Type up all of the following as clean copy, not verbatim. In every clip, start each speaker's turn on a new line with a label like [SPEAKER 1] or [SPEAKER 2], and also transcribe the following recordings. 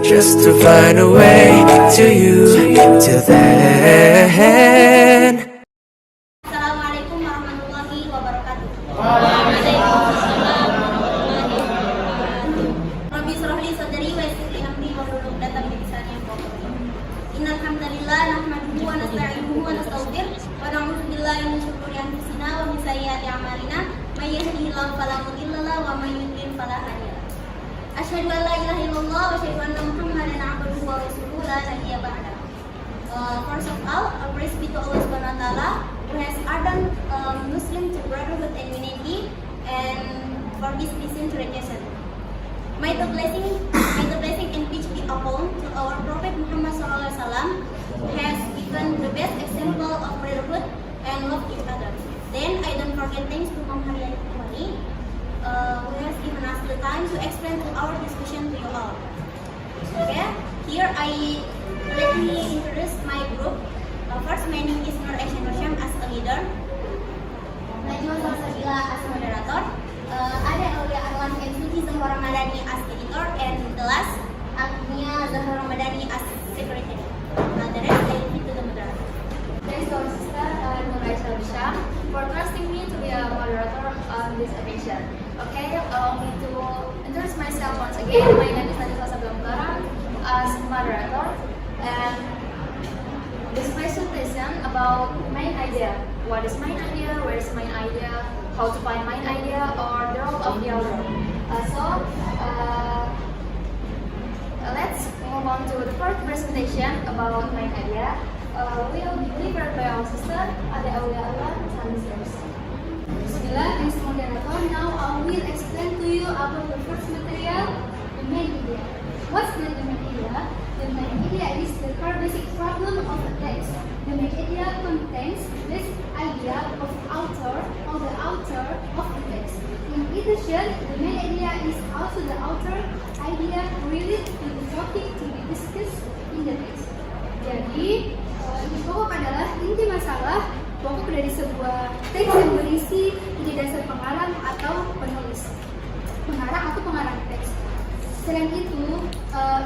[SPEAKER 1] just to find a way to you. Till then.
[SPEAKER 2] Assalamualaikum warahmatullahi wabarakatuh. Rabbi shrah li sadri wa yassir li amri wahlul 'uqdatam min lisani yafqahu qawli. Innal hamdalillah nahmaduhu wa nasta'inuhu wa nastaghfiruh wa na'udzu billahi min shururi anfusina wa min sayyiati a'malina may yahdihillahu fala mudilla lahu wa may yudlil fala hadiya lahu. Asyhadu an la ilaha illallah wa asyhadu anna Muhammadan 'abduhu wa rasuluhu la nabiyya ba'da. First of all, praise be to Allah Subhanahu wa Ta'ala who has ordained Muslim to brotherhood and unity, and for this reason to redemption. May the blessing and peace be upon to our Prophet Muhammad SAW, who has given the best example of brotherhood and love each other. Then I don't forget thanks to Muhammad Ali, who has given us the time to explain to our discussion to you all. Okay, here let me introduce my group. First, my name is Nur Aisyah Nursyam as a leader, Najwa Salsabila as moderator, Ade Aulia Arwan and Suci Zahra Ramadhani as editor, and the last, Agnia Zahra Ramadhani as secretary. The rest I leave to the moderator.
[SPEAKER 3] Thanks to our sister Nur Aisyah Nursyam for trusting me to be a moderator on this occasion. Okay, allow me to introduce myself once again. My name is Najwa Salsabila as moderator, and this presentation about main idea. What is main idea? Where is main idea? How to find main idea, or the role of the author. Let's move on to the first presentation about main idea. Will be delivered by our sister Ade Aulia Arwan.
[SPEAKER 4] Bismillah, thanks moderator. Now I will explain to you about the first material, the main idea. What's the main idea? The main idea is the core basic problem of the text. The main idea contains this idea of author or the author of the text. In addition, the main idea is also the author idea related to the topic to be discussed in the text. Jadi, inti pokok adalah inti masalah pokok dari sebuah teks yang berisi ide dasar pengarang atau penulis, pengarang atau pengarang teks. Selain itu,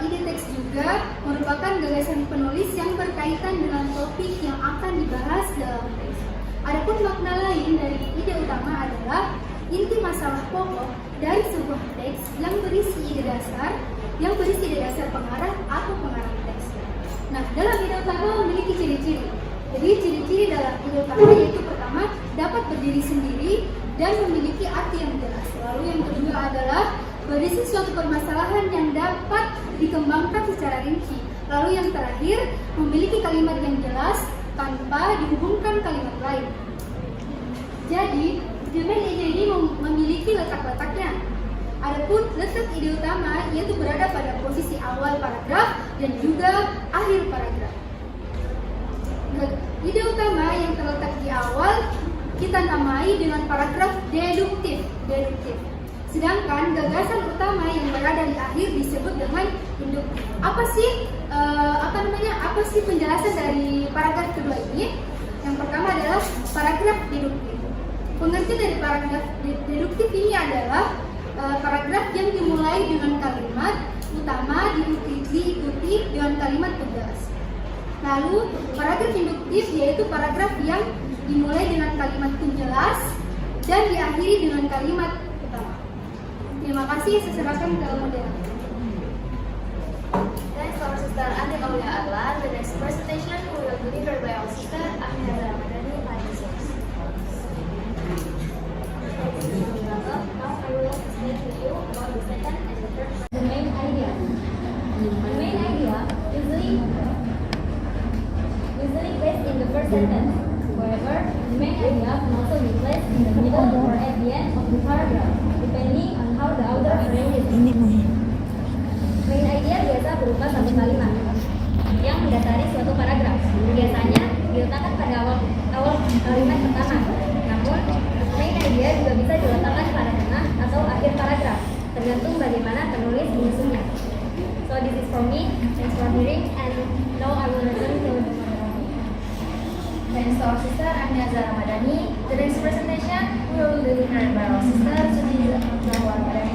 [SPEAKER 4] ide teks juga merupakan gagasan penulis yang berkaitan dengan topik yang akan dibahas dalam teks. Adapun makna lain dari ide utama adalah inti masalah pokok dari sebuah teks yang berisi ide dasar pengarang atau pengarang teks. Nah, dalam ide utama memiliki ciri-ciri. Jadi ciri-ciri dalam ide utama yaitu pertama, dapat berdiri sendiri dan memiliki arti yang jelas. Lalu yang kedua adalah berisi suatu permasalahan yang dapat dikembangkan secara rinci. Lalu yang terakhir, memiliki kalimat yang jelas tanpa dihubungkan kalimat lain. Jadi, main ide ini memiliki letak-letaknya. Adapun letak ide utama yaitu berada pada posisi awal paragraf dan juga akhir paragraf. Ide utama yang terletak di awal kita namai dengan paragraf deduktif. Sedangkan gagasan utama yang berada di akhir disebut dengan induktif. Apa sih penjelasan dari paragraf kedua ini? Yang pertama adalah paragraf deduktif. Pengertian dari paragraf deduktif ini adalah paragraf yang dimulai dengan kalimat utama diikuti dengan kalimat tugas. Lalu paragraf induktif yaitu paragraf yang dimulai dengan kalimat penjelas dan diakhiri dengan kalimat utama. Terima kasih, saya serahkan ke moderator.
[SPEAKER 3] Thanks to our sister Ade Aulia Arwan. The next presentation will be delivered by our sister Agnia Zahra Ramadhani. Now I will explain to you about the second and the third. The main idea. The main idea usually based in the first sentence. However, the main idea can also be placed in the middle or at the end of the paragraph, depending on how the author arranges it. Main idea biasa berupa satu kalimat yang mendasari suatu paragraf. Biasanya diletakkan pada awal kalimat pertama. Namun, main idea juga bisa diletakkan pada tengah atau akhir paragraf, tergantung bagaimana penulis menyusunnya. So this is for me. Thanks for hearing, and now I will return to thanks to our sister Agnia Zahra Ramadhani. The next presentation will be delivered by our sister Suci Zahra Ramadhani.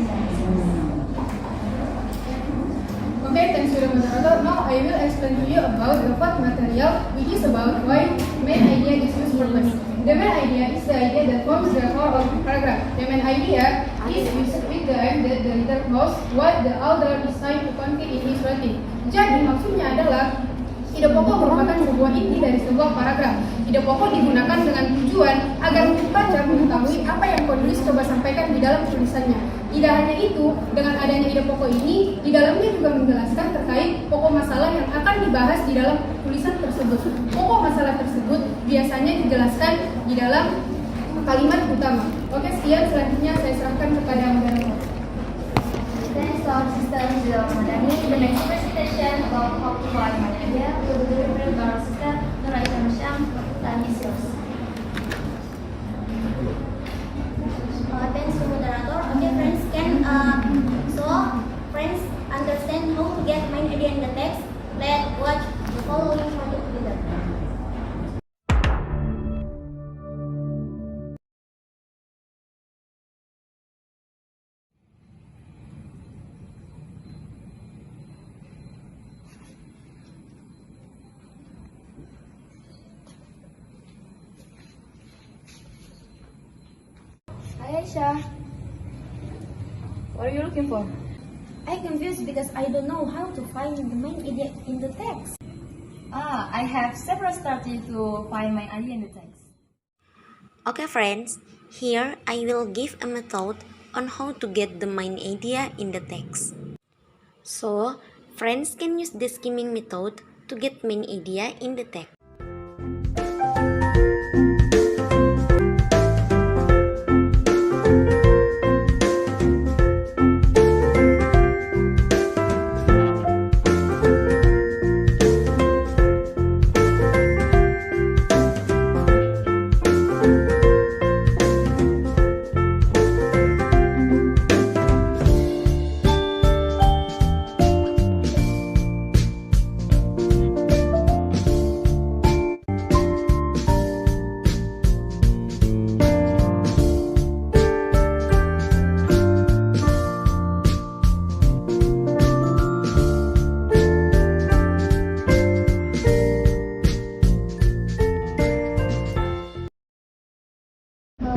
[SPEAKER 4] Compared to
[SPEAKER 5] and student moderator, now I will explain to you about the fourth material, which is about why main idea is used purpose. The main idea is the idea that forms the core of the paragraph. The main idea is used with the aim that the reader knows what the author is trying to convey in his writing. Jadi maksudnya adalah ide pokok merupakan sebuah inti dari sebuah paragraf. Ide pokok digunakan dengan tujuan agar pembaca mengetahui apa yang penulis coba sampaikan di dalam tulisannya. Tidak hanya itu, dengan adanya ide pokok ini, di dalamnya juga menjelaskan terkait pokok masalah yang akan dibahas di dalam tulisan tersebut. Pokok masalah tersebut biasanya dijelaskan di dalam kalimat utama. Oke, sekian, selanjutnya saya serahkan kepada moderator.
[SPEAKER 3] Thanks to our sister Zul Madani. The next presentation about how to write my idea will be delivered by our sister Nur Aisyah Syam. Time is yours.
[SPEAKER 2] Thanks to moderator. Okay, friends, so friends understand how to get main idea in the text. Let's watch the following project together.
[SPEAKER 6] Hi Aisha, what are you looking for?
[SPEAKER 2] I'm confused because I don't know how to find the main idea in the text.
[SPEAKER 6] I have several strategies to find my idea in the text.
[SPEAKER 7] Okay friends, here I will give a method on how to get the main idea in the text. So, friends can use the skimming method to get main idea in the text.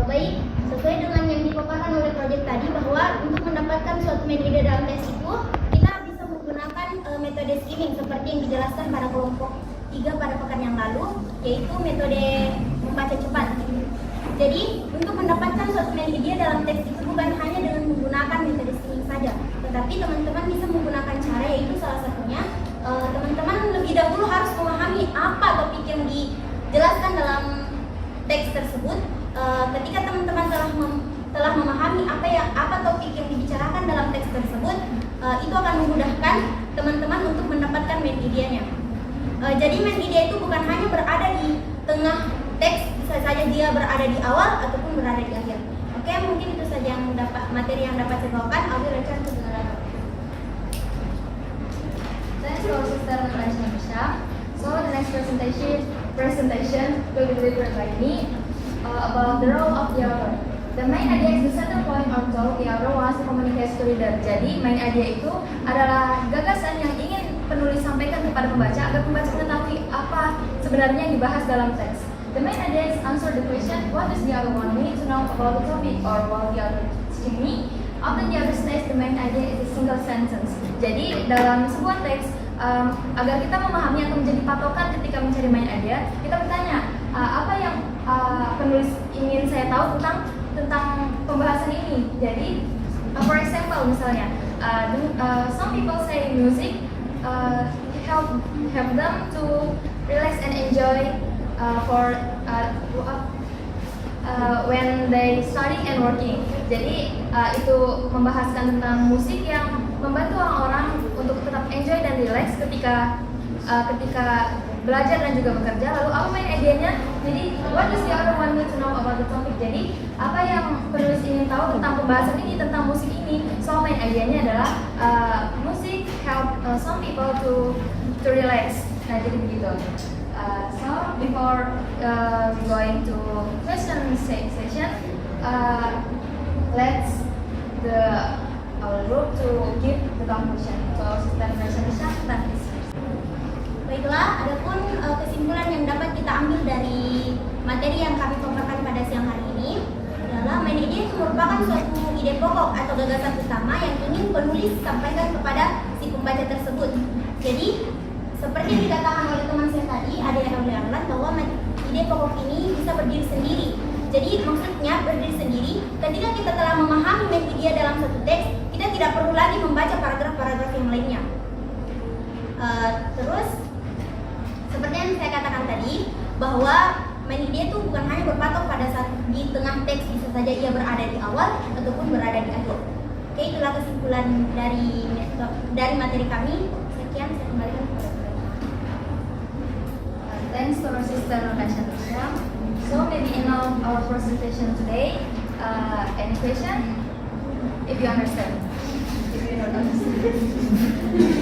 [SPEAKER 2] Baik, sesuai dengan yang dipaparkan oleh proyek tadi bahwa untuk mendapatkan suatu main idea dalam teks itu kita bisa menggunakan metode skimming seperti yang dijelaskan pada kelompok 3 pada pekan yang lalu, yaitu metode membaca cepat. Jadi untuk mendapatkan suatu main idea dalam teks itu bukan hanya dengan menggunakan metode skimming saja, tetapi teman-teman bisa menggunakan cara, yaitu salah satunya teman-teman lebih dahulu harus memahami apa topik yang dijelaskan dalam teks tersebut. Ketika teman-teman telah memahami apa topik yang dibicarakan dalam teks tersebut, itu akan memudahkan teman-teman untuk mendapatkan main idenya. Jadi main idea itu bukan hanya berada di tengah teks, bisa saja dia berada di awal ataupun berada di akhir. Oke, mungkin itu saja yang materi yang dapat saya bawakan. I will return to the moderator.
[SPEAKER 3] Thanks to our sister Nur Aisyah Syam. So the next presentation will be delivered by me. About the role of the author. The main idea is the center point or goal the author wants to communicate to reader. Jadi main idea itu adalah gagasan yang ingin penulis sampaikan kepada pembaca agar pembaca mengetahui apa sebenarnya yang dibahas dalam teks. The main idea is answer the question, what does the author want me to know about the topic, or what the author teaching me. Often the author says the main idea is a single sentence. Jadi dalam sebuah teks, agar kita memahami atau menjadi patokan ketika mencari main idea, kita bertanya apa yang penulis ingin saya tahu tentang pembahasan ini. Jadi, for example, misalnya, some people say music help them to relax and enjoy when they study and working. Jadi itu membahaskan tentang musik yang membantu orang-orang untuk tetap enjoy dan relax ketika belajar dan juga bekerja. Lalu apa main idenya? Jadi what does the author want me to know about the topic? Jadi apa yang penulis ingin tahu tentang pembahasan ini, tentang musik ini? So main idenya adalah musik help some people to relax. Nah jadi begitu. So before going to question session, let's our group to give the conclusion. So Sister Nur Aisyah Syam.
[SPEAKER 2] materi yang kami paparkan pada siang hari ini adalah main idea itu merupakan suatu ide pokok atau gagasan utama yang ingin penulis sampaikan kepada si pembaca tersebut. Jadi, seperti yang dikatakan oleh teman saya tadi, ada yang mengatakan bahwa ide pokok ini bisa berdiri sendiri. Jadi, maksudnya berdiri sendiri ketika kita telah memahami main idea dalam satu teks, kita tidak perlu lagi membaca paragraf-paragraf yang lainnya. Terus, seperti yang saya katakan tadi, bahwa main idea itu bukan hanya berpatok pada saat di tengah teks, bisa saja ia berada di awal ataupun berada di akhir. Oke, itulah kesimpulan dari materi kami. Sekian, saya kembalikan kepada Ibu.
[SPEAKER 3] Thanks to our sister Rasha. So maybe in our presentation today, any question? If you understand, if you don't understand.